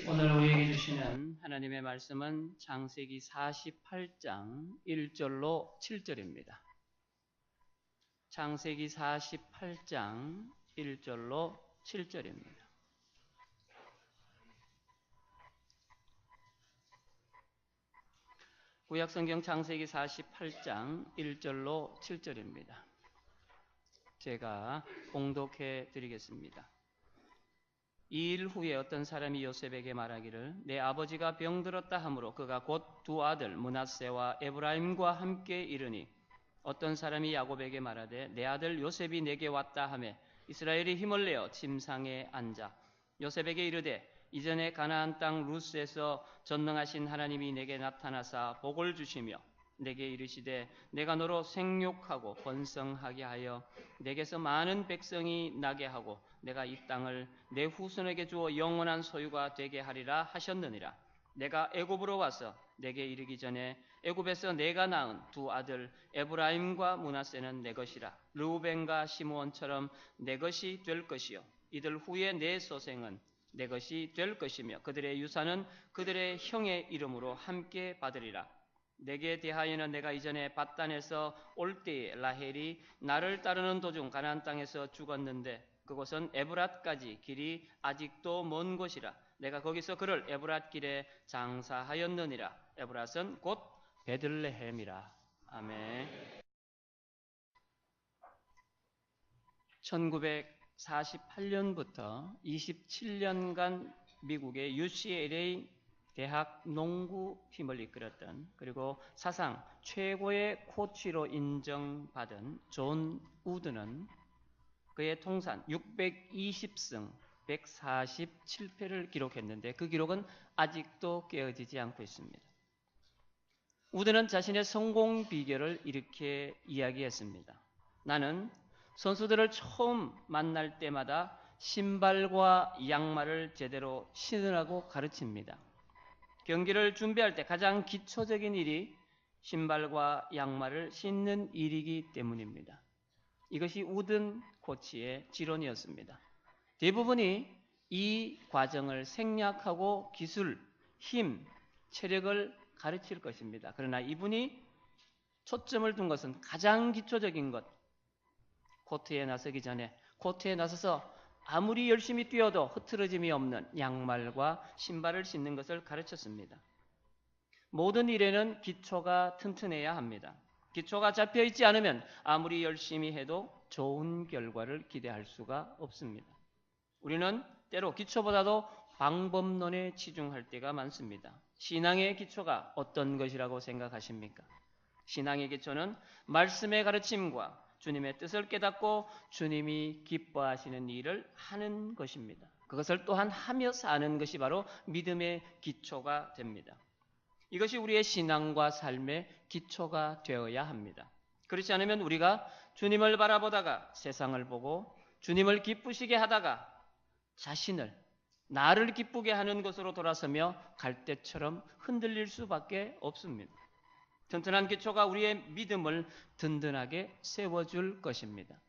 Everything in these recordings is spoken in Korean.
오늘 우리에게 주시는 하나님의 말씀은 창세기 48장 1절로 7절입니다. 창세기 48장 1절로 7절입니다. 구약성경 창세기 48장 1절로 7절입니다. 제가 봉독해 드리겠습니다. 이 일 후에 어떤 사람이 요셉에게 말하기를 내 아버지가 병들었다 하므로 그가 곧 두 아들 므낫세와 에브라임과 함께 이르니 어떤 사람이 야곱에게 말하되 내 아들 요셉이 내게 왔다 하매 이스라엘이 힘을 내어 침상에 앉아 요셉에게 이르되 이전에 가나안 땅 루스에서 전능하신 하나님이 내게 나타나사 복을 주시며 내게 이르시되 내가 너로 생육하고 번성하게 하여 내게서 많은 백성이 나게 하고 내가 이 땅을 내 후손에게 주어 영원한 소유가 되게 하리라 하셨느니라. 내가 애굽으로 와서 내게 이르기 전에 애굽에서 내가 낳은 두 아들 에브라임과 므낫세는 내 것이라. 르우벤과 시므온처럼 내 것이 될 것이요 이들 후에 내 소생은 내 것이 될 것이며 그들의 유산은 그들의 형의 이름으로 함께 받으리라. 내게 대하여는 내가 이전에 밧단에서 올 때에 라헬이 나를 따르는 도중 가나안 땅에서 죽었는데 그곳은 에브랏까지 길이 아직도 먼 곳이라. 내가 거기서 그를 에브랏 길에 장사하였느니라. 에브랏은 곧 베들레헴이라. 아멘. 1948년부터 27년간 미국의 UCLA 대학 농구팀을 이끌었던 그리고 사상 최고의 코치로 인정받은 존 우드는 그의 통산 620승 147패를 기록했는데 그 기록은 아직도 깨어지지 않고 있습니다. 우드는 자신의 성공 비결을 이렇게 이야기했습니다. 나는 선수들을 처음 만날 때마다 신발과 양말을 제대로 신으라고 가르칩니다. 경기를 준비할 때 가장 기초적인 일이 신발과 양말을 신는 일이기 때문입니다. 이것이 우든 코치의 지론이었습니다. 대부분이 이 과정을 생략하고 기술, 힘, 체력을 가르칠 것입니다. 그러나 이분이 초점을 둔 것은 가장 기초적인 것, 코트에 나서기 전에 코트에 나서서 아무리 열심히 뛰어도 흐트러짐이 없는 양말과 신발을 신는 것을 가르쳤습니다. 모든 일에는 기초가 튼튼해야 합니다. 기초가 잡혀있지 않으면 아무리 열심히 해도 좋은 결과를 기대할 수가 없습니다. 우리는 때로 기초보다도 방법론에 치중할 때가 많습니다. 신앙의 기초가 어떤 것이라고 생각하십니까? 신앙의 기초는 말씀의 가르침과 주님의 뜻을 깨닫고 주님이 기뻐하시는 일을 하는 것입니다. 그것을 또한 하며 사는 것이 바로 믿음의 기초가 됩니다. 이것이 우리의 신앙과 삶의 기초가 되어야 합니다. 그렇지 않으면 우리가 주님을 바라보다가 세상을 보고 주님을 기쁘시게 하다가 자신을 나를 기쁘게 하는 것으로 돌아서며 갈대처럼 흔들릴 수밖에 없습니다. 튼튼한 기초가 우리의 믿음을 든든하게 세워줄 것입니다.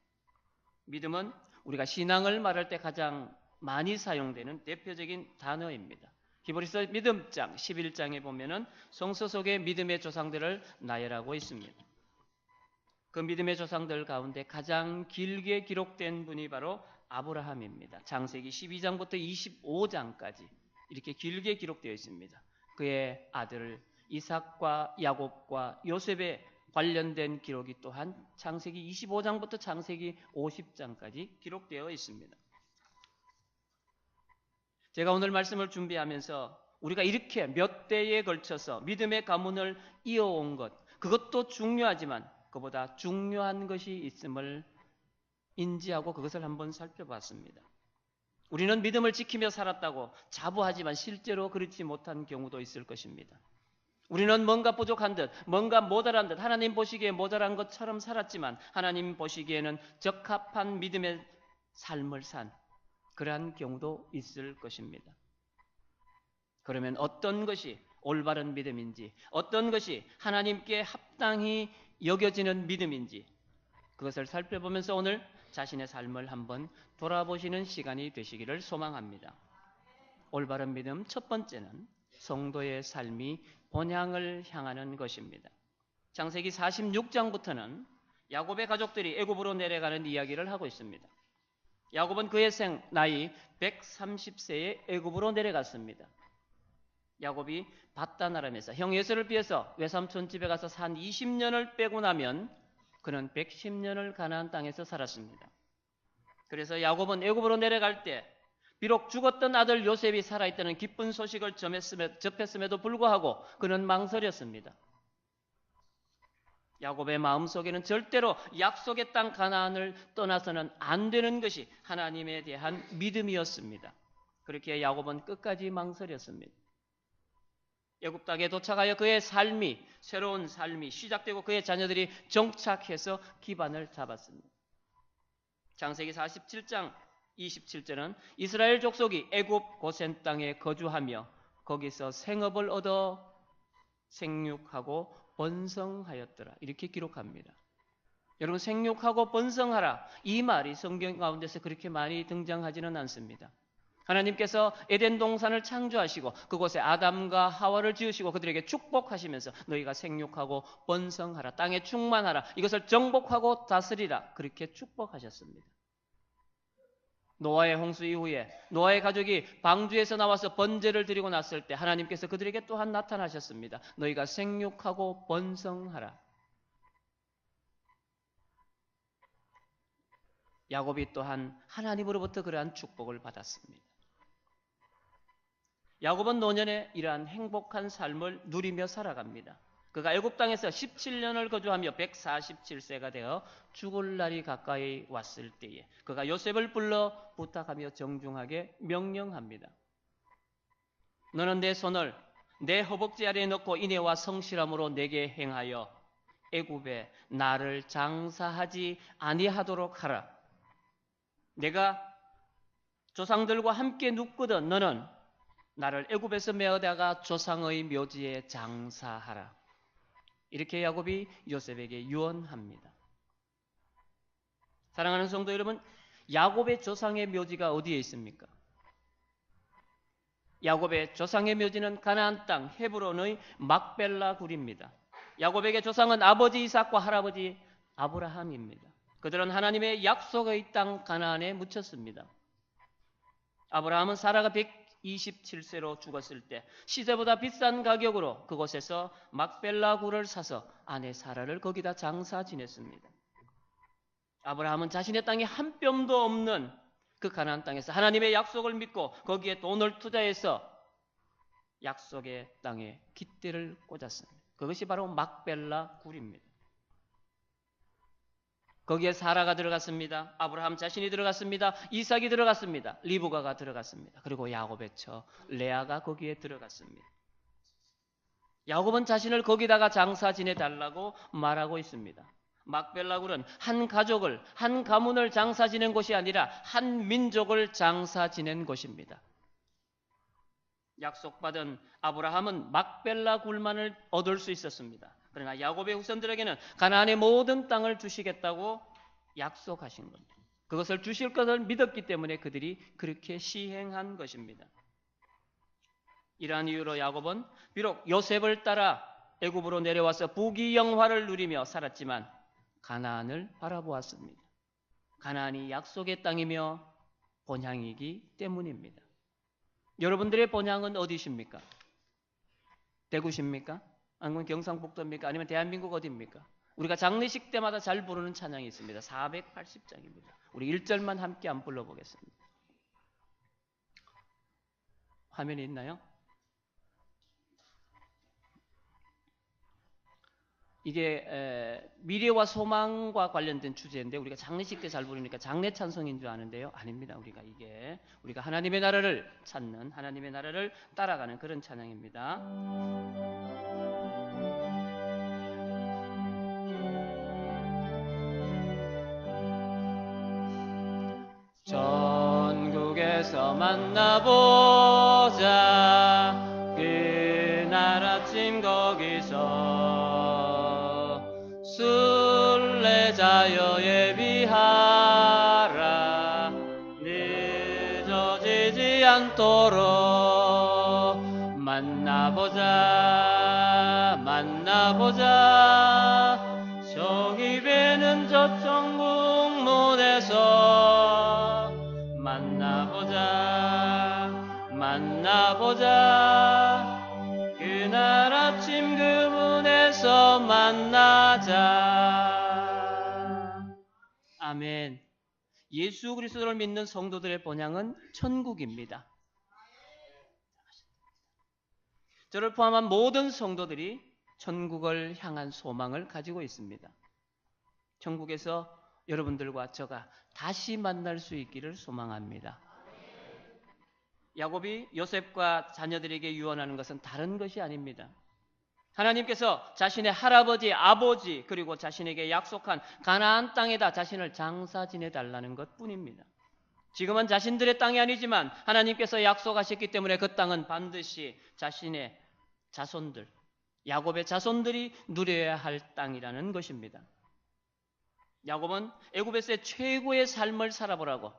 믿음은 우리가 신앙을 말할 때 가장 많이 사용되는 대표적인 단어입니다. 히브리서 믿음장 11장에 보면은 성서 속의 믿음의 조상들을 나열하고 있습니다. 그 믿음의 조상들 가운데 가장 길게 기록된 분이 바로 아브라함입니다. 창세기 12장부터 25장까지 이렇게 길게 기록되어 있습니다. 그의 아들 이삭과 야곱과 요셉에 관련된 기록이 또한 창세기 25장부터 창세기 50장까지 기록되어 있습니다. 제가 오늘 말씀을 준비하면서 우리가 이렇게 몇 대에 걸쳐서 믿음의 가문을 이어온 것, 그것도 중요하지만 그보다 중요한 것이 있음을 인지하고 그것을 한번 살펴봤습니다. 우리는 믿음을 지키며 살았다고 자부하지만 실제로 그렇지 못한 경우도 있을 것입니다. 우리는 뭔가 부족한 듯, 뭔가 모자란 듯, 하나님 보시기에 모자란 것처럼 살았지만 하나님 보시기에는 적합한 믿음의 삶을 산 그러한 경우도 있을 것입니다. 그러면 어떤 것이 올바른 믿음인지, 어떤 것이 하나님께 합당히 여겨지는 믿음인지 그것을 살펴보면서 오늘 자신의 삶을 한번 돌아보시는 시간이 되시기를 소망합니다. 올바른 믿음 첫 번째는 성도의 삶이 본향을 향하는 것입니다. 창세기 46장부터는 야곱의 가족들이 애굽으로 내려가는 이야기를 하고 있습니다. 야곱은 그의 나이 130세에 애굽으로 내려갔습니다. 야곱이 밧단 아람에서 형 에서를 피해서 외삼촌 집에 가서 산 20년을 빼고 나면 그는 110년을 가나안 땅에서 살았습니다. 그래서 야곱은 애굽으로 내려갈 때 비록 죽었던 아들 요셉이 살아있다는 기쁜 소식을 접했음에도 불구하고 그는 망설였습니다. 야곱의 마음속에는 절대로 약속의 땅 가나안을 떠나서는 안 되는 것이 하나님에 대한 믿음이었습니다. 그렇게 야곱은 끝까지 망설였습니다. 애굽 땅에 도착하여 그의 삶이, 새로운 삶이 시작되고 그의 자녀들이 정착해서 기반을 잡았습니다. 창세기 47장 27절은 이스라엘 족속이 애굽 고센 땅에 거주하며 거기서 생업을 얻어 생육하고 번성하였더라, 이렇게 기록합니다. 여러분, 생육하고 번성하라, 이 말이 성경 가운데서 그렇게 많이 등장하지는 않습니다. 하나님께서 에덴 동산을 창조하시고 그곳에 아담과 하와를 지으시고 그들에게 축복하시면서 너희가 생육하고 번성하라, 땅에 충만하라, 이것을 정복하고 다스리라, 그렇게 축복하셨습니다. 노아의 홍수 이후에 노아의 가족이 방주에서 나와서 번제를 드리고 났을 때 하나님께서 그들에게 또한 나타나셨습니다. 너희가 생육하고 번성하라. 야곱이 또한 하나님으로부터 그러한 축복을 받았습니다. 야곱은 노년에 이러한 행복한 삶을 누리며 살아갑니다. 그가 애굽 땅에서 17년을 거주하며 147세가 되어 죽을 날이 가까이 왔을 때에 그가 요셉을 불러 부탁하며 정중하게 명령합니다. 너는 내 손을 내 허벅지 아래에 넣고 인애와 성실함으로 내게 행하여 애굽에 나를 장사하지 아니하도록 하라. 내가 조상들과 함께 눕거든 너는 나를 애굽에서 메어다가 조상의 묘지에 장사하라. 이렇게 야곱이 요셉에게 유언합니다. 사랑하는 성도 여러분, 야곱의 조상의 묘지가 어디에 있습니까? 야곱의 조상의 묘지는 가나안 땅 헤브론의 막벨라 굴입니다. 야곱에게 조상은 아버지 이삭과 할아버지 아브라함입니다. 그들은 하나님의 약속의 땅 가나안에 묻혔습니다. 아브라함은 사라가 127세로 죽었을 때 시세보다 비싼 가격으로 그곳에서 막벨라 굴을 사서 아내 사라를 거기다 장사 지냈습니다. 아브라함은 자신의 땅에 한 뼘도 없는 그 가나안 땅에서 하나님의 약속을 믿고 거기에 돈을 투자해서 약속의 땅에 깃대를 꽂았습니다. 그것이 바로 막벨라 굴입니다. 거기에 사라가 들어갔습니다. 아브라함 자신이 들어갔습니다. 이삭이 들어갔습니다. 리브가가 들어갔습니다. 그리고 야곱의 처 레아가 거기에 들어갔습니다. 야곱은 자신을 거기다가 장사 지내달라고 말하고 있습니다. 막벨라굴은 한 가족을, 한 가문을 장사 지낸 곳이 아니라 한 민족을 장사 지낸 곳입니다. 약속받은 아브라함은 막벨라굴만을 얻을 수 있었습니다. 그러나 야곱의 후손들에게는 가나안의 모든 땅을 주시겠다고 약속하신 겁니다. 그것을 주실 것을 믿었기 때문에 그들이 그렇게 시행한 것입니다. 이러한 이유로 야곱은 비록 요셉을 따라 애굽으로 내려와서 부귀영화를 누리며 살았지만 가나안을 바라보았습니다. 가나안이 약속의 땅이며 본향이기 때문입니다. 여러분들의 본향은 어디십니까? 대구십니까? 아니면 경상북도입니까? 아니면 대한민국 어디입니까? 우리가 장례식 때마다 잘 부르는 찬양이 있습니다. 480장입니다. 우리 1절만 함께 안 불러보겠습니다. 화면이 있나요? 이게 미래와 소망과 관련된 주제인데 우리가 장례식 때 잘 부르니까 장례 찬송인 줄 아는데요. 아닙니다. 우리가 하나님의 나라를 찾는, 하나님의 나라를 따라가는 그런 찬양입니다. 전국에서 만나보자 그날 아침 거기서 순례자여 예비하라 늦어지지 않도록 만나보자 만나보자 저기 배는 저천국 문에서 만나보자 만나보자 그날 아침 그 문에서 만나자. 아멘. 예수 그리스도를 믿는 성도들의 본향은 천국입니다. 저를 포함한 모든 성도들이 천국을 향한 소망을 가지고 있습니다. 천국에서 여러분들과 저가 다시 만날 수 있기를 소망합니다. 야곱이 요셉과 자녀들에게 유언하는 것은 다른 것이 아닙니다. 하나님께서 자신의 할아버지, 아버지 그리고 자신에게 약속한 가나안 땅에다 자신을 장사 지내달라는 것뿐입니다. 지금은 자신들의 땅이 아니지만 하나님께서 약속하셨기 때문에 그 땅은 반드시 자신의 자손들, 야곱의 자손들이 누려야 할 땅이라는 것입니다. 야곱은 애굽에서의 최고의 삶을 살아보라고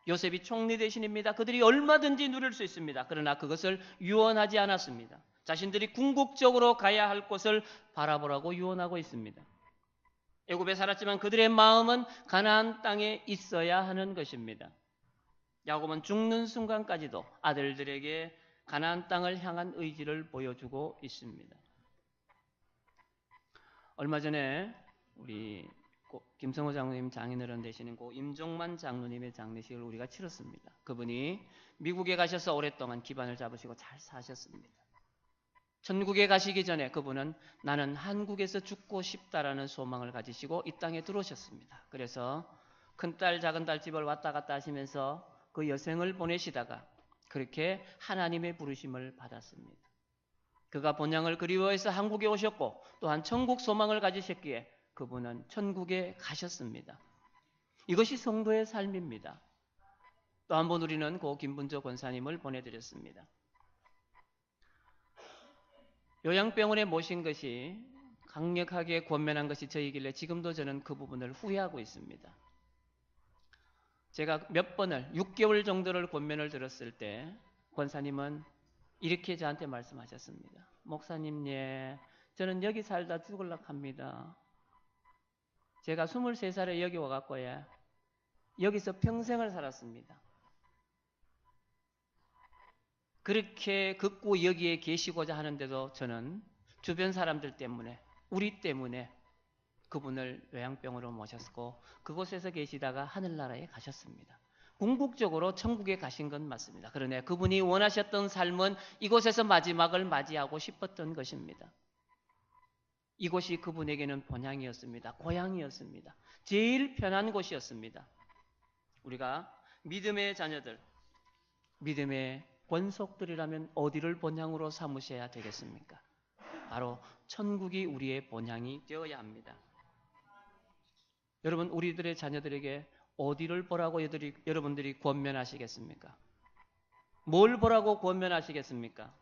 요셉이 총리 대신입니다. 그들이 얼마든지 누릴 수 있습니다. 그러나 그것을 유언하지 않았습니다. 자신들이 궁극적으로 가야 할 곳을 바라보라고 유언하고 있습니다. 애굽에 살았지만 그들의 마음은 가나안 땅에 있어야 하는 것입니다. 야곱은 죽는 순간까지도 아들들에게 가나안 땅을 향한 의지를 보여주고 있습니다. 얼마 전에 우리 김성호 장로님 장인어른 되시는 고 임종만 장로님의 장례식을 우리가 치렀습니다. 그분이 미국에 가셔서 오랫동안 기반을 잡으시고 잘 사셨습니다. 천국에 가시기 전에 그분은 나는 한국에서 죽고 싶다라는 소망을 가지시고 이 땅에 들어오셨습니다. 그래서 큰딸 작은딸 집을 왔다 갔다 하시면서 그 여생을 보내시다가 그렇게 하나님의 부르심을 받았습니다. 그가 본향을 그리워해서 한국에 오셨고 또한 천국 소망을 가지셨기에 그분은 천국에 가셨습니다. 이것이 성도의 삶입니다. 또 한 번 우리는 고 김분조 권사님을 보내드렸습니다. 요양병원에 모신 것이 강력하게 권면한 것이 저이길래 지금도 저는 그 부분을 후회하고 있습니다. 제가 몇 번을 6개월 정도를 권면을 들었을 때 권사님은 이렇게 저한테 말씀하셨습니다. 목사님, 예, 저는 여기 살다 죽으려고 합니다. 제가 23살에 여기 와갖고 여기서 평생을 살았습니다. 그렇게 걷고 여기에 계시고자 하는데도 저는 주변 사람들 때문에 우리 때문에 그분을 요양병으로 모셨고 그곳에서 계시다가 하늘나라에 가셨습니다. 궁극적으로 천국에 가신 건 맞습니다. 그러나 그분이 원하셨던 삶은 이곳에서 마지막을 맞이하고 싶었던 것입니다. 이곳이 그분에게는 본향이었습니다. 고향이었습니다. 제일 편한 곳이었습니다. 우리가 믿음의 자녀들, 믿음의 권속들이라면 어디를 본향으로 삼으셔야 되겠습니까? 바로 천국이 우리의 본향이 되어야 합니다. 여러분, 우리들의 자녀들에게 어디를 보라고 여러분들이 권면하시겠습니까? 뭘 보라고 권면하시겠습니까?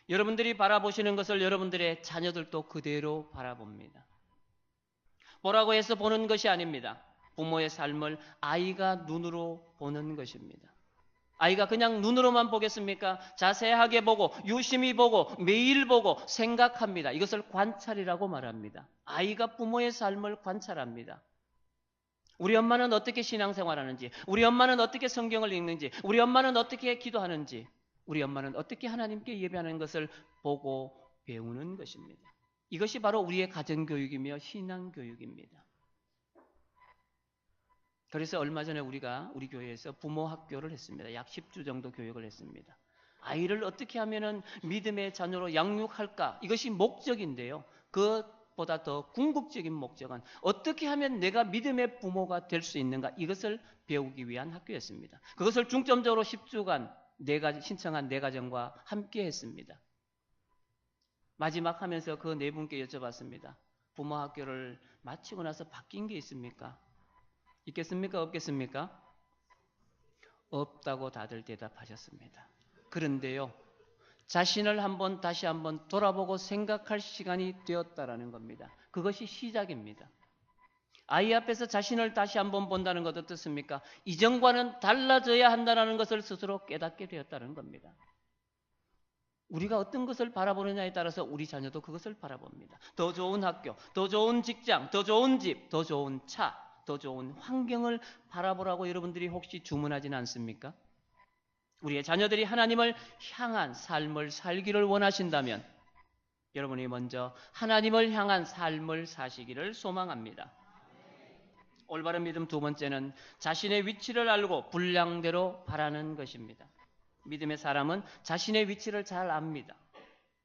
여러분들이 바라보시는 것을 여러분들의 자녀들도 그대로 바라봅니다. 보라고 해서 보는 것이 아닙니다. 부모의 삶을 아이가 눈으로 보는 것입니다. 아이가 그냥 눈으로만 보겠습니까? 자세하게 보고 유심히 보고 매일 보고 생각합니다. 이것을 관찰이라고 말합니다. 아이가 부모의 삶을 관찰합니다. 우리 엄마는 어떻게 신앙생활하는지, 우리 엄마는 어떻게 성경을 읽는지, 우리 엄마는 어떻게 기도하는지, 우리 엄마는 어떻게 하나님께 예배하는 것을 보고 배우는 것입니다. 이것이 바로 우리의 가정교육이며 신앙교육입니다. 그래서 얼마 전에 우리가 우리 교회에서 부모 학교를 했습니다. 약 10주 정도 교육을 했습니다. 아이를 어떻게 하면은 믿음의 자녀로 양육할까? 이것이 목적인데요. 그것보다 더 궁극적인 목적은 어떻게 하면 내가 믿음의 부모가 될 수 있는가? 이것을 배우기 위한 학교였습니다. 그것을 중점적으로 10주간 신청한 네 가정과 함께 했습니다. 마지막 하면서 그 네 분께 여쭤봤습니다. 부모 학교를 마치고 나서 바뀐 게 있습니까? 있겠습니까? 없겠습니까? 없다고 다들 대답하셨습니다. 그런데요, 자신을 다시 한번 돌아보고 생각할 시간이 되었다라는 겁니다. 그것이 시작입니다. 아이 앞에서 자신을 다시 한번 본다는 것 어떻습니까? 이전과는 달라져야 한다는 것을 스스로 깨닫게 되었다는 겁니다. 우리가 어떤 것을 바라보느냐에 따라서 우리 자녀도 그것을 바라봅니다. 더 좋은 학교, 더 좋은 직장, 더 좋은 집, 더 좋은 차, 더 좋은 환경을 바라보라고 여러분들이 혹시 주문하지는 않습니까? 우리의 자녀들이 하나님을 향한 삶을 살기를 원하신다면 여러분이 먼저 하나님을 향한 삶을 사시기를 소망합니다. 올바른 믿음 두 번째는 자신의 위치를 알고 분량대로 바라는 것입니다. 믿음의 사람은 자신의 위치를 잘 압니다.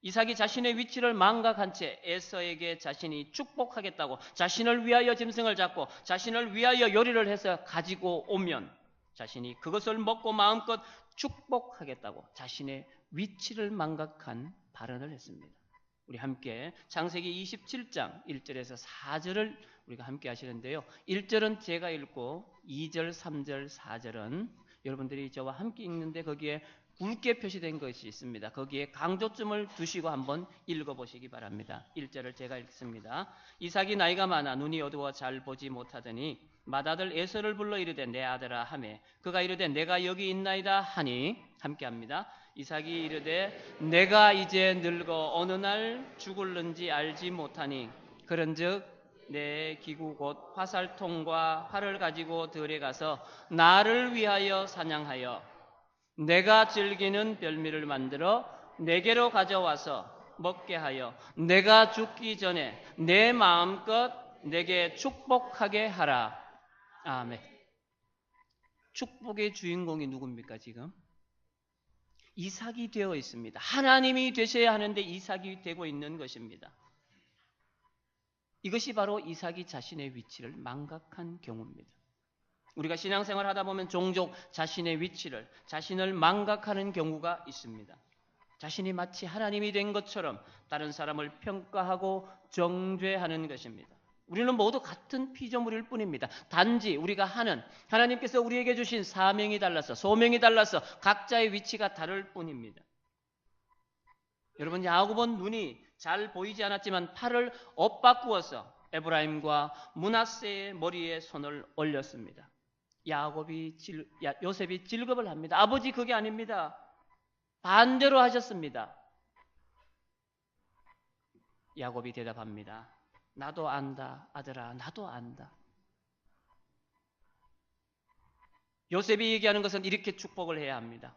이삭이 자신의 위치를 망각한 채 에서에게 자신이 축복하겠다고 자신을 위하여 짐승을 잡고 자신을 위하여 요리를 해서 가지고 오면 자신이 그것을 먹고 마음껏 축복하겠다고 자신의 위치를 망각한 발언을 했습니다. 우리 함께 창세기 27장 1절에서 4절을 우리가 함께 하시는데요. 1절은 제가 읽고 2절, 3절, 4절은 여러분들이 저와 함께 읽는데 거기에 굵게 표시된 것이 있습니다. 거기에 강조점을 두시고 한번 읽어보시기 바랍니다. 1절을 제가 읽습니다. 이삭이 나이가 많아 눈이 어두워 잘 보지 못하더니 맏아들 에서를 불러 이르되 내 아들아 하매 그가 이르되 내가 여기 있나이다 하니 함께합니다. 이삭이 이르되 내가 이제 늙어 어느 날 죽을는지 알지 못하니 그런즉 내 기구 곧 화살통과 활을 가지고 들에 가서 나를 위하여 사냥하여 내가 즐기는 별미를 만들어 내게로 가져와서 먹게 하여 내가 죽기 전에 내 마음껏 내게 축복하게 하라. 아멘. 축복의 주인공이 누굽니까 지금? 이삭이 되어 있습니다. 하나님이 되셔야 하는데 이삭이 되고 있는 것입니다. 이것이 바로 이삭이 자신의 위치를 망각한 경우입니다. 우리가 신앙생활 하다 보면 종종 자신의 위치를, 자신을 망각하는 경우가 있습니다. 자신이 마치 하나님이 된 것처럼 다른 사람을 평가하고 정죄하는 것입니다. 우리는 모두 같은 피조물일 뿐입니다. 단지 우리가 하는 하나님께서 우리에게 주신 사명이 달라서 소명이 달라서 각자의 위치가 다를 뿐입니다. 여러분 야곱은 눈이 잘 보이지 않았지만 팔을 엇바꾸어서 에브라임과 므낫세의 머리에 손을 올렸습니다. 요셉이 질겁을 합니다. 아버지 그게 아닙니다. 반대로 하셨습니다. 야곱이 대답합니다. 나도 안다 아들아 나도 안다. 요셉이 얘기하는 것은 이렇게 축복을 해야 합니다.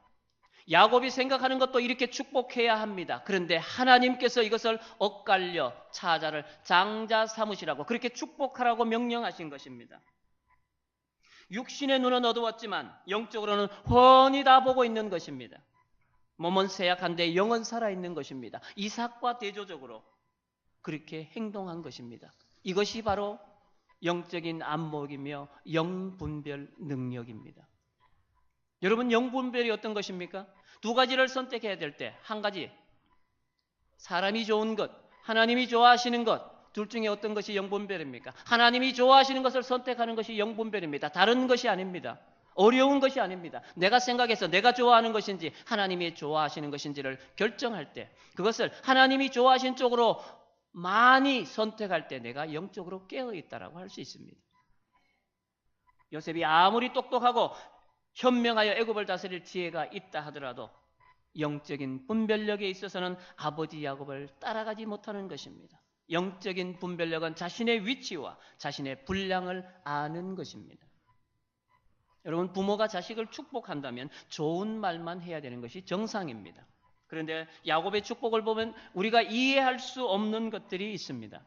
야곱이 생각하는 것도 이렇게 축복해야 합니다. 그런데 하나님께서 이것을 엇갈려 차자를 장자 삼으시라고 그렇게 축복하라고 명령하신 것입니다. 육신의 눈은 어두웠지만 영적으로는 훤히 다 보고 있는 것입니다. 몸은 쇠약한데 영은 살아있는 것입니다. 이삭과 대조적으로 그렇게 행동한 것입니다. 이것이 바로 영적인 안목이며 영분별 능력입니다. 여러분 영분별이 어떤 것입니까? 두 가지를 선택해야 될 때 한 가지 사람이 좋은 것, 하나님이 좋아하시는 것 둘 중에 어떤 것이 영분별입니까? 하나님이 좋아하시는 것을 선택하는 것이 영분별입니다. 다른 것이 아닙니다. 어려운 것이 아닙니다. 내가 생각해서 내가 좋아하는 것인지 하나님이 좋아하시는 것인지를 결정할 때 그것을 하나님이 좋아하신 쪽으로 많이 선택할 때 내가 영적으로 깨어있다라고 할 수 있습니다. 요셉이 아무리 똑똑하고 현명하여 애굽을 다스릴 지혜가 있다 하더라도 영적인 분별력에 있어서는 아버지 야곱을 따라가지 못하는 것입니다. 영적인 분별력은 자신의 위치와 자신의 분량을 아는 것입니다. 여러분 부모가 자식을 축복한다면 좋은 말만 해야 되는 것이 정상입니다. 그런데 야곱의 축복을 보면 우리가 이해할 수 없는 것들이 있습니다.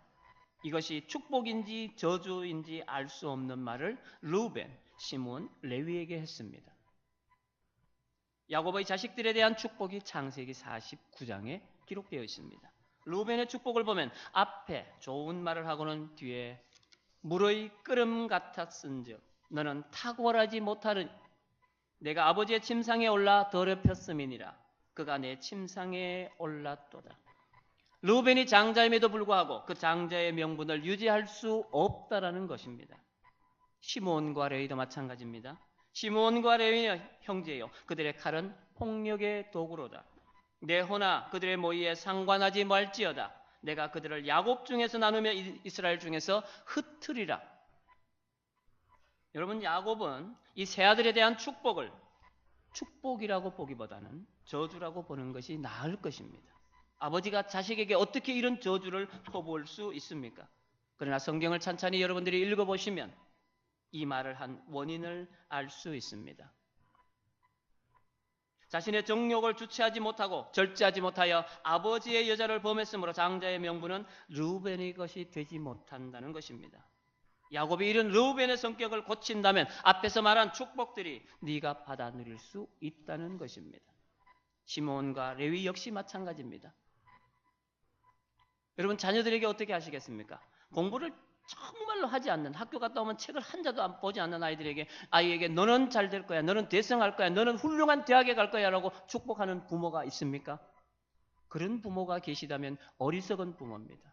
이것이 축복인지 저주인지 알 수 없는 말을 르우벤, 시몬, 레위에게 했습니다. 야곱의 자식들에 대한 축복이 창세기 49장에 기록되어 있습니다. 르우벤의 축복을 보면 앞에 좋은 말을 하고는 뒤에 물의 끓음 같았은즉 너는 탁월하지 못하는 내가 아버지의 침상에 올라 더럽혔음이니라 그가 내 침상에 올랐도다. 르우벤이 장자임에도 불구하고 그 장자의 명분을 유지할 수 없다라는 것입니다. 시므온과 레위도 마찬가지입니다. 시므온과 레위는 형제요 그들의 칼은 폭력의 도구로다. 내 호나 그들의 모의에 상관하지 말지어다. 내가 그들을 야곱 중에서 나누며 이스라엘 중에서 흩으리라. 여러분, 야곱은 이 세 아들에 대한 축복을 축복이라고 보기보다는 저주라고 보는 것이 나을 것입니다. 아버지가 자식에게 어떻게 이런 저주를 퍼부을 수 있습니까? 그러나 성경을 찬찬히 여러분들이 읽어보시면 이 말을 한 원인을 알 수 있습니다. 자신의 정욕을 주체하지 못하고 절제하지 못하여 아버지의 여자를 범했으므로 장자의 명분은 르우벤의 것이 되지 못한다는 것입니다. 야곱이 이런 르우벤의 성격을 고친다면 앞에서 말한 축복들이 네가 받아 누릴 수 있다는 것입니다. 시몬과 레위 역시 마찬가지입니다. 여러분, 자녀들에게 어떻게 하시겠습니까? 공부를 정말로 하지 않는, 학교 갔다 오면 책을 한 자도 보지 않는 아이에게 너는 잘 될 거야, 너는 대성할 거야, 너는 훌륭한 대학에 갈 거야 라고 축복하는 부모가 있습니까? 그런 부모가 계시다면 어리석은 부모입니다.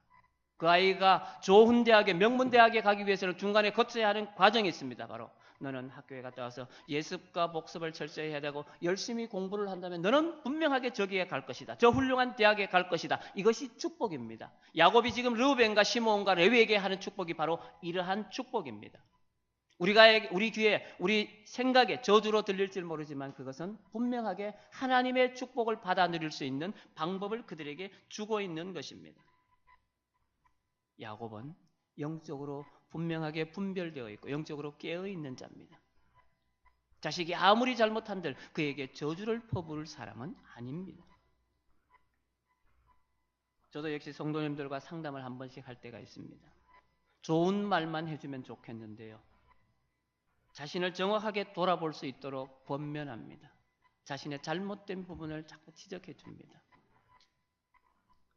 그 아이가 좋은 대학에, 명문 대학에 가기 위해서는 중간에 거쳐야 하는 과정이 있습니다. 바로 너는 학교에 갔다 와서 예습과 복습을 철저히 해야 되고 열심히 공부를 한다면 너는 분명하게 저기에 갈 것이다. 저 훌륭한 대학에 갈 것이다. 이것이 축복입니다. 야곱이 지금 르우벤과 시몬과 레위에게 하는 축복이 바로 이러한 축복입니다. 우리 귀에, 우리 생각에 저주로 들릴지 모르지만 그것은 분명하게 하나님의 축복을 받아 누릴 수 있는 방법을 그들에게 주고 있는 것입니다. 야곱은 영적으로 분명하게 분별되어 있고 영적으로 깨어있는 자입니다. 자식이 아무리 잘못한들 그에게 저주를 퍼부을 사람은 아닙니다. 저도 역시 성도님들과 상담을 한 번씩 할 때가 있습니다. 좋은 말만 해주면 좋겠는데요. 자신을 정확하게 돌아볼 수 있도록 권면합니다. 자신의 잘못된 부분을 자꾸 지적해 줍니다.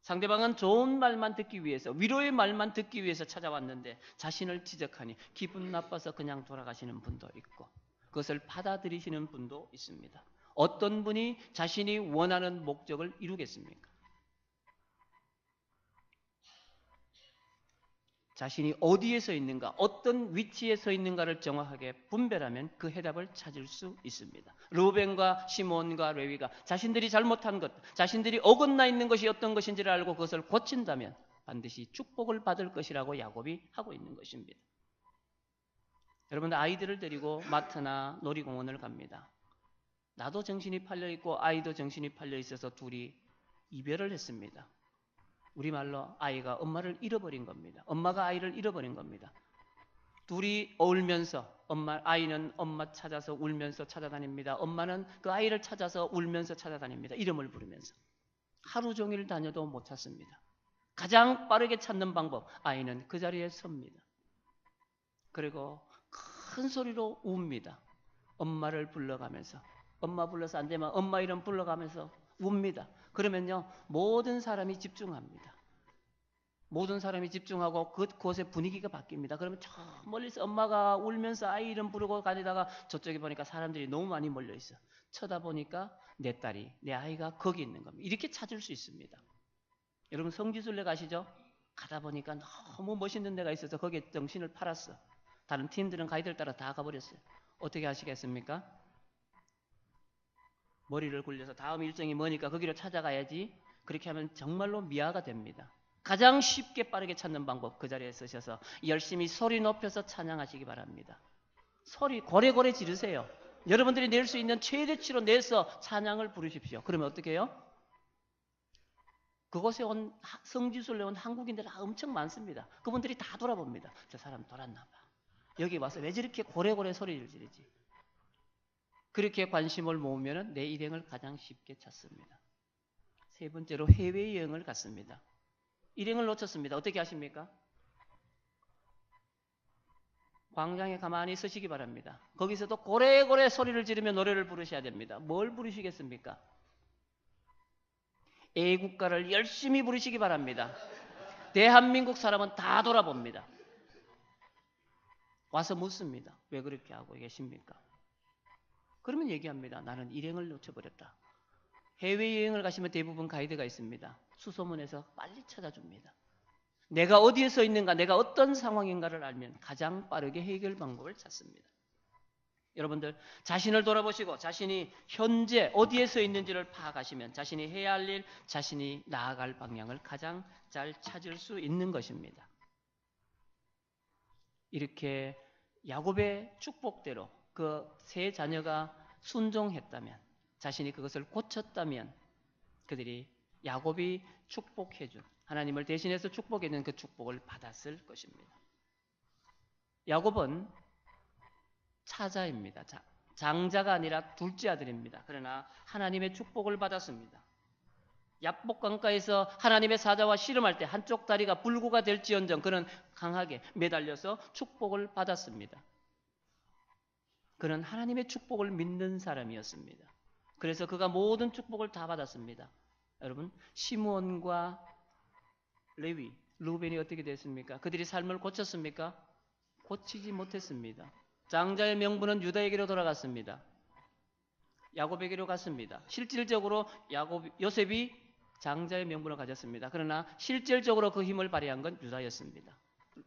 상대방은 좋은 말만 듣기 위해서, 위로의 말만 듣기 위해서 찾아왔는데 자신을 지적하니 기분 나빠서 그냥 돌아가시는 분도 있고 그것을 받아들이시는 분도 있습니다. 어떤 분이 자신이 원하는 목적을 이루겠습니까? 자신이 어디에 서 있는가, 어떤 위치에 서 있는가를 정확하게 분별하면 그 해답을 찾을 수 있습니다. 르우벤과 시몬과 레위가 자신들이 잘못한 것, 자신들이 어긋나 있는 것이 어떤 것인지를 알고 그것을 고친다면 반드시 축복을 받을 것이라고 야곱이 하고 있는 것입니다. 여러분들 아이들을 데리고 마트나 놀이공원을 갑니다. 나도 정신이 팔려있고 아이도 정신이 팔려있어서 둘이 이별을 했습니다. 우리말로 아이가 엄마를 잃어버린 겁니다. 엄마가 아이를 잃어버린 겁니다. 둘이 울면서 아이는 엄마 찾아서 울면서 찾아다닙니다. 엄마는 그 아이를 찾아서 울면서 찾아다닙니다. 이름을 부르면서. 하루 종일 다녀도 못 찾습니다. 가장 빠르게 찾는 방법, 아이는 그 자리에 섭니다. 그리고 큰 소리로 웁니다. 엄마를 불러가면서. 엄마 불러서 안 되면 엄마 이름 불러가면서 웁니다. 그러면요, 모든 사람이 집중합니다. 모든 사람이 집중하고 그곳의 분위기가 바뀝니다. 그러면 저 멀리서 엄마가 울면서 아이 이름 부르고 가다가 저쪽에 보니까 사람들이 너무 많이 몰려있어. 쳐다보니까 내 딸이, 내 아이가 거기 있는 겁니다. 이렇게 찾을 수 있습니다. 여러분 성지순례 가시죠? 가다 보니까 너무 멋있는 데가 있어서 거기에 정신을 팔았어. 다른 팀들은 가이드를 따라 다 가버렸어요. 어떻게 하시겠습니까? 머리를 굴려서 다음 일정이 뭐니까 거기로 찾아가야지. 그렇게 하면 정말로 미아가 됩니다. 가장 쉽게 빠르게 찾는 방법, 그 자리에 서셔서 열심히 소리 높여서 찬양하시기 바랍니다. 소리 고래고래 지르세요. 여러분들이 낼 수 있는 최대치로 내서 찬양을 부르십시오. 그러면 어떻게 해요? 그곳에 온 성지순례 온 한국인들 엄청 많습니다. 그분들이 다 돌아봅니다. 저 사람 돌았나 봐. 여기 와서 왜 저렇게 고래고래 소리를 지르지? 그렇게 관심을 모으면 내 일행을 가장 쉽게 찾습니다. 세 번째로 해외여행을 갔습니다. 일행을 놓쳤습니다. 어떻게 하십니까? 광장에 가만히 서시기 바랍니다. 거기서도 고래고래 소리를 지르며 노래를 부르셔야 됩니다. 뭘 부르시겠습니까? 애국가를 열심히 부르시기 바랍니다. 대한민국 사람은 다 돌아봅니다. 와서 묻습니다. 왜 그렇게 하고 계십니까? 그러면 얘기합니다. 나는 일행을 놓쳐버렸다. 해외여행을 가시면 대부분 가이드가 있습니다. 수소문해서 빨리 찾아줍니다. 내가 어디에 서 있는가, 내가 어떤 상황인가를 알면 가장 빠르게 해결 방법을 찾습니다. 여러분들 자신을 돌아보시고 자신이 현재 어디에 서 있는지를 파악하시면 자신이 해야 할 일, 자신이 나아갈 방향을 가장 잘 찾을 수 있는 것입니다. 이렇게 야곱의 축복대로 그 세 자녀가 순종했다면, 자신이 그것을 고쳤다면 그들이 야곱이 축복해준, 하나님을 대신해서 축복해준 그 축복을 받았을 것입니다. 야곱은 차자입니다. 장자가 아니라 둘째 아들입니다. 그러나 하나님의 축복을 받았습니다. 야복강가에서 하나님의 사자와 씨름할 때 한쪽 다리가 불구가 될지언정 그는 강하게 매달려서 축복을 받았습니다. 그는 하나님의 축복을 믿는 사람이었습니다. 그래서 그가 모든 축복을 다 받았습니다. 여러분, 시므온과 레위, 루벤이 어떻게 됐습니까? 그들이 삶을 고쳤습니까? 고치지 못했습니다. 장자의 명분은 유다에게로 돌아갔습니다. 야곱에게로 갔습니다. 실질적으로 요셉이 장자의 명분을 가졌습니다. 그러나 실질적으로 그 힘을 발휘한 건 유다였습니다.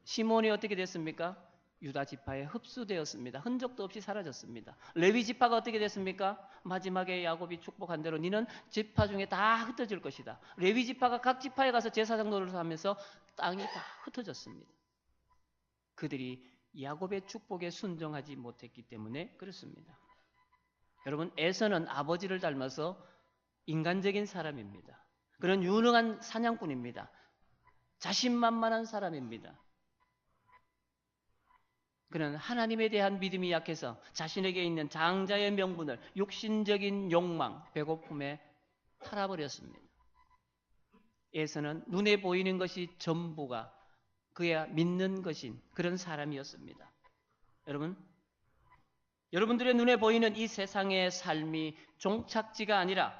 시므온이 어떻게 됐습니까? 유다 지파에 흡수되었습니다. 흔적도 없이 사라졌습니다. 레위 지파가 어떻게 됐습니까? 마지막에 야곱이 축복한 대로 너는 지파 중에 다 흩어질 것이다. 레위 지파가 각 지파에 가서 제사장 노릇을 하면서 땅이 다 흩어졌습니다. 그들이 야곱의 축복에 순종하지 못했기 때문에 그렇습니다. 여러분, 에서는 아버지를 닮아서 인간적인 사람입니다. 그는 유능한 사냥꾼입니다. 자신만만한 사람입니다. 그는 하나님에 대한 믿음이 약해서 자신에게 있는 장자의 명분을 육신적인 욕망, 배고픔에 팔아버렸습니다. 에서는 눈에 보이는 것이 전부가 그야 믿는 것인 그런 사람이었습니다. 여러분들의 눈에 보이는 이 세상의 삶이 종착지가 아니라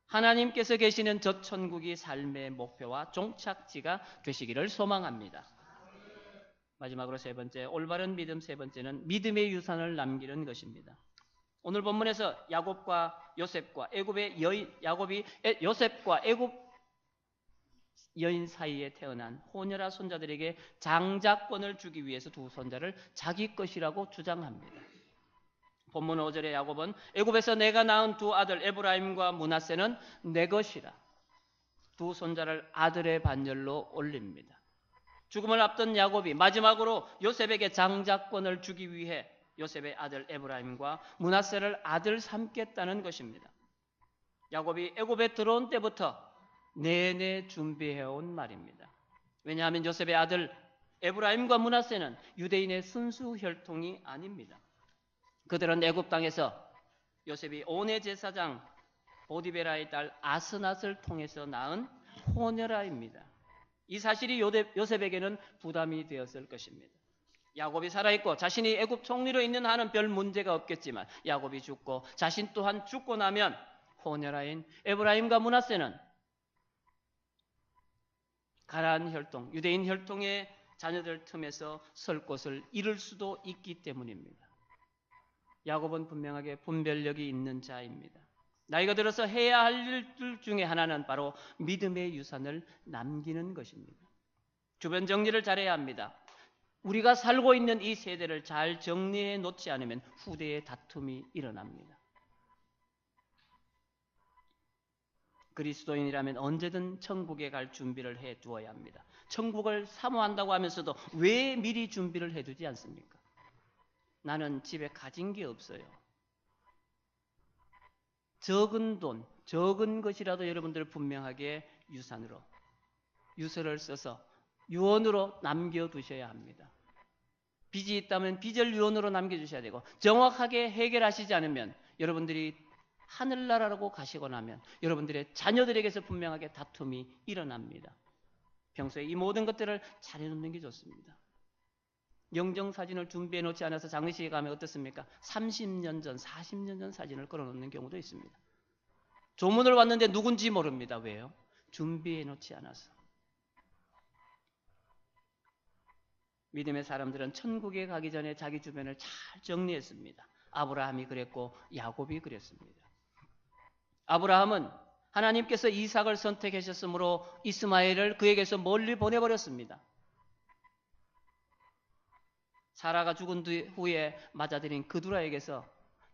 하나님께서 계시는 저 천국이 삶의 목표와 종착지가 되시기를 소망합니다. 마지막으로 세 번째, 올바른 믿음 세 번째는 믿음의 유산을 남기는 것입니다. 오늘 본문에서 야곱과 요셉과 애굽의 여인, 요셉과 애굽 여인 사이에 태어난 호녀라 손자들에게 장자권을 주기 위해서 두 손자를 자기 것이라고 주장합니다. 본문 5절에 야곱은 애굽에서 내가 낳은 두 아들 에브라임과 므낫세는 내 것이라 두 손자를 아들의 반열로 올립니다. 죽음을 앞둔 야곱이 마지막으로 요셉에게 장자권을 주기 위해 요셉의 아들 에브라임과 므낫세를 아들 삼겠다는 것입니다. 야곱이 애굽에 들어온 때부터 내내 준비해온 말입니다. 왜냐하면 요셉의 아들 에브라임과 므낫세는 유대인의 순수 혈통이 아닙니다. 그들은 애굽 땅에서 요셉이 온의 제사장 보디베라의 딸 아스낫을 통해서 낳은 호녀라입니다. 이 사실이 요셉에게는 부담이 되었을 것입니다. 야곱이 살아있고 자신이 애굽 총리로 있는 한은 별 문제가 없겠지만 야곱이 죽고 자신 또한 죽고 나면 호녀라인 에브라임과 므낫세는 가나안 혈통, 유대인 혈통의 자녀들 틈에서 설 곳을 잃을 수도 있기 때문입니다. 야곱은 분명하게 분별력이 있는 자입니다. 나이가 들어서 해야 할 일들 중에 하나는 바로 믿음의 유산을 남기는 것입니다. 주변 정리를 잘해야 합니다. 우리가 살고 있는 이 세대를 잘 정리해 놓지 않으면 후대에 다툼이 일어납니다. 그리스도인이라면 언제든 천국에 갈 준비를 해 두어야 합니다. 천국을 사모한다고 하면서도 왜 미리 준비를 해두지 않습니까? 나는 집에 가진 게 없어요. 적은 돈, 적은 것이라도 여러분들 분명하게 유서를 써서 유언으로 남겨두셔야 합니다. 빚이 있다면 빚을 유언으로 남겨주셔야 되고, 정확하게 해결하시지 않으면 여러분들이 하늘나라라고 가시고 나면 여러분들의 자녀들에게서 분명하게 다툼이 일어납니다. 평소에 이 모든 것들을 잘 해놓는 게 좋습니다. 영정사진을 준비해 놓지 않아서 장례식에 가면 어떻습니까? 30년 전, 40년 전 사진을 걸어놓는 경우도 있습니다. 조문을 왔는데 누군지 모릅니다. 왜요? 준비해 놓지 않아서. 믿음의 사람들은 천국에 가기 전에 자기 주변을 잘 정리했습니다. 아브라함이 그랬고 야곱이 그랬습니다. 아브라함은 하나님께서 이삭을 선택하셨으므로 이스마엘을 그에게서 멀리 보내버렸습니다. 사라가 죽은 후에 맞아들인 그두라에게서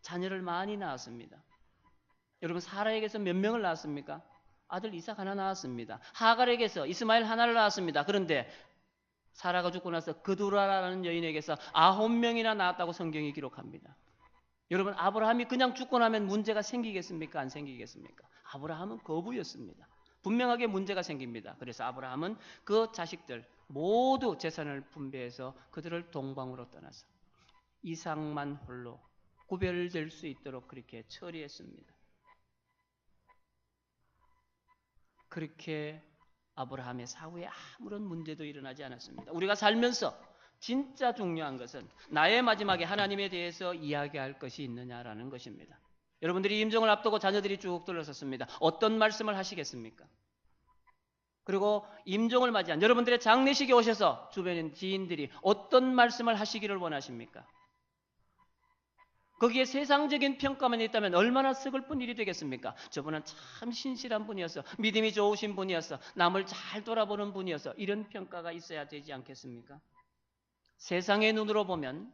자녀를 많이 낳았습니다. 여러분, 사라에게서 몇 명을 낳았습니까? 아들 이삭 하나 낳았습니다. 하갈에게서 이스마엘 하나를 낳았습니다. 그런데 사라가 죽고 나서 그두라라는 여인에게서 9명이나 낳았다고 성경이 기록합니다. 여러분, 아브라함이 그냥 죽고 나면 문제가 생기겠습니까? 안 생기겠습니까? 아브라함은 거부였습니다. 분명하게 문제가 생깁니다. 그래서 아브라함은 그 자식들 모두 재산을 분배해서 그들을 동방으로 떠나서 이삭만 홀로 구별될 수 있도록 그렇게 처리했습니다. 그렇게 아브라함의 사후에 아무런 문제도 일어나지 않았습니다. 우리가 살면서 진짜 중요한 것은 나의 마지막에 하나님에 대해서 이야기할 것이 있느냐라는 것입니다. 여러분들이 임종을 앞두고 자녀들이 쭉 들어섰습니다. 어떤 말씀을 하시겠습니까? 그리고 임종을 맞이한 여러분들의 장례식에 오셔서 주변인 지인들이 어떤 말씀을 하시기를 원하십니까? 거기에 세상적인 평가만 있다면 얼마나 슬픈 일이 되겠습니까? 저분은 참 신실한 분이었어. 믿음이 좋으신 분이었어. 남을 잘 돌아보는 분이었어. 이런 평가가 있어야 되지 않겠습니까? 세상의 눈으로 보면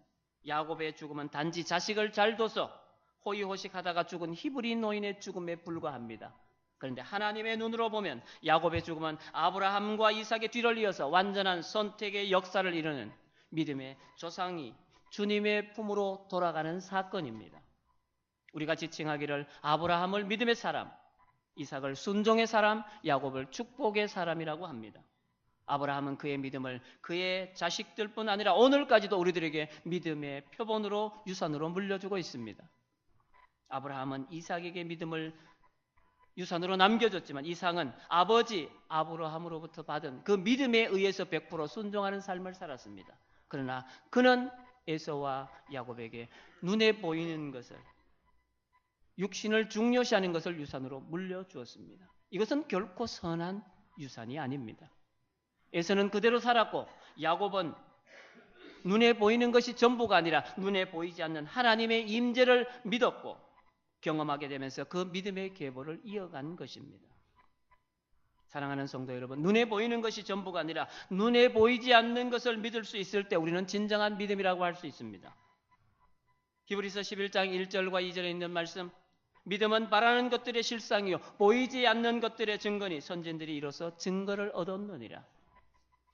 야곱의 죽음은 단지 자식을 잘 둬서 호의호식하다가 죽은 히브리 노인의 죽음에 불과합니다. 그런데 하나님의 눈으로 보면 야곱의 죽음은 아브라함과 이삭의 뒤를 이어서 완전한 선택의 역사를 이루는 믿음의 조상이 주님의 품으로 돌아가는 사건입니다. 우리가 지칭하기를 아브라함을 믿음의 사람, 이삭을 순종의 사람, 야곱을 축복의 사람이라고 합니다. 아브라함은 그의 믿음을 그의 자식들뿐 아니라 오늘까지도 우리들에게 믿음의 표본으로 유산으로 물려주고 있습니다. 아브라함은 이삭에게 믿음을 유산으로 남겨줬지만 이삭은 아버지 아브라함으로부터 받은 그 믿음에 의해서 100% 순종하는 삶을 살았습니다. 그러나 그는 에서와 야곱에게 눈에 보이는 것을, 육신을 중요시하는 것을 유산으로 물려주었습니다. 이것은 결코 선한 유산이 아닙니다. 에서는 그대로 살았고 야곱은 눈에 보이는 것이 전부가 아니라 눈에 보이지 않는 하나님의 임재를 믿었고 경험하게 되면서 그 믿음의 계보를 이어간 것입니다. 사랑하는 성도 여러분, 눈에 보이는 것이 전부가 아니라 눈에 보이지 않는 것을 믿을 수 있을 때 우리는 진정한 믿음이라고 할 수 있습니다. 히브리서 11장 1절과 2절에 있는 말씀, 믿음은 바라는 것들의 실상이요 보이지 않는 것들의 증거니 선진들이 이로써 증거를 얻었느니라.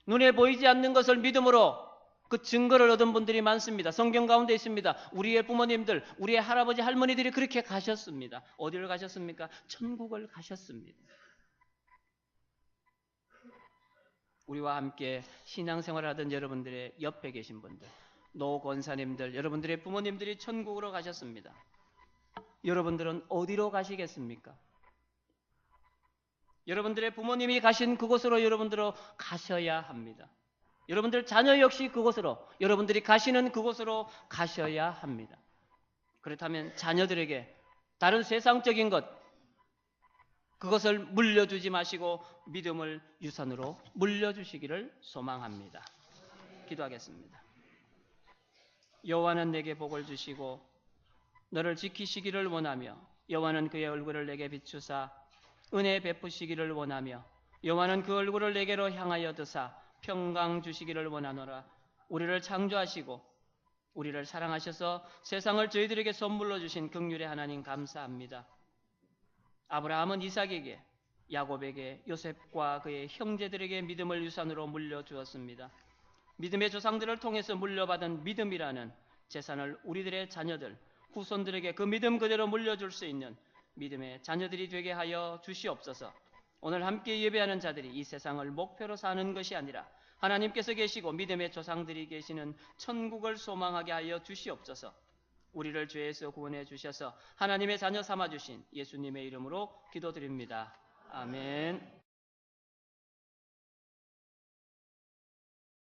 눈에 보이지 않는 것을 믿음으로 그 증거를 얻은 분들이 많습니다. 성경 가운데 있습니다. 우리의 부모님들, 우리의 할아버지 할머니들이 그렇게 가셨습니다. 어디를 가셨습니까? 천국을 가셨습니다. 우리와 함께 신앙생활을 하던 여러분들의 옆에 계신 분들, 노 권사님들, 여러분들의 부모님들이 천국으로 가셨습니다. 여러분들은 어디로 가시겠습니까? 여러분들의 부모님이 가신 그곳으로 여러분들은 가셔야 합니다. 여러분들 자녀 역시 그곳으로, 여러분들이 가시는 그곳으로 가셔야 합니다. 그렇다면 자녀들에게 다른 세상적인 것, 그것을 물려주지 마시고 믿음을 유산으로 물려주시기를 소망합니다. 기도하겠습니다. 여호와는 내게 복을 주시고 너를 지키시기를 원하며 여호와는 그의 얼굴을 내게 비추사 은혜 베푸시기를 원하며 여호와는 그 얼굴을 내게로 향하여 드사 평강 주시기를 원하노라. 우리를 창조하시고 우리를 사랑하셔서 세상을 저희들에게 선물로 주신 긍휼의 하나님 감사합니다. 아브라함은 이삭에게, 야곱에게, 요셉과 그의 형제들에게 믿음을 유산으로 물려주었습니다. 믿음의 조상들을 통해서 물려받은 믿음이라는 재산을 우리들의 자녀들, 후손들에게 그 믿음 그대로 물려줄 수 있는 믿음의 자녀들이 되게 하여 주시옵소서. 오늘 함께 예배하는 자들이 이 세상을 목표로 사는 것이 아니라 하나님께서 계시고 믿음의 조상들이 계시는 천국을 소망하게 하여 주시옵소서. 우리를 죄에서 구원해 주셔서 하나님의 자녀 삼아 주신 예수님의 이름으로 기도드립니다. 아멘.